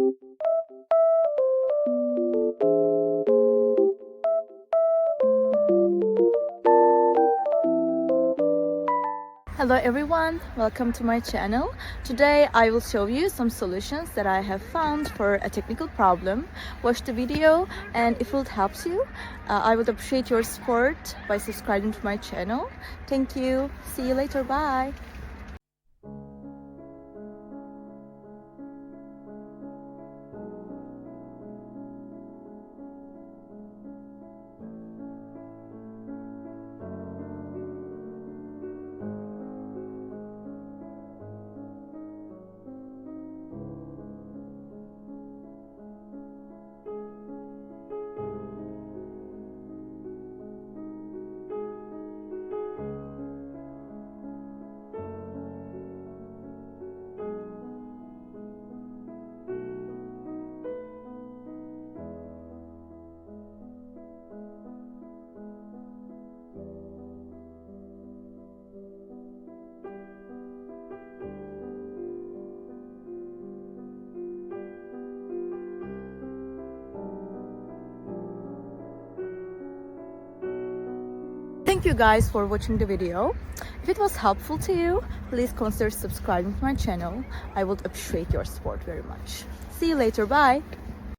Hello everyone, welcome to my channel. Today I will show you some solutions that I have found for a technical problem. Watch the video, and if it helps you, I would appreciate your support by subscribing to my channel. Thank you. See you later. Bye. Thank you guys for watching the video. If it was helpful to you, please consider subscribing to my channel. I would appreciate your support very much. See you later. Bye.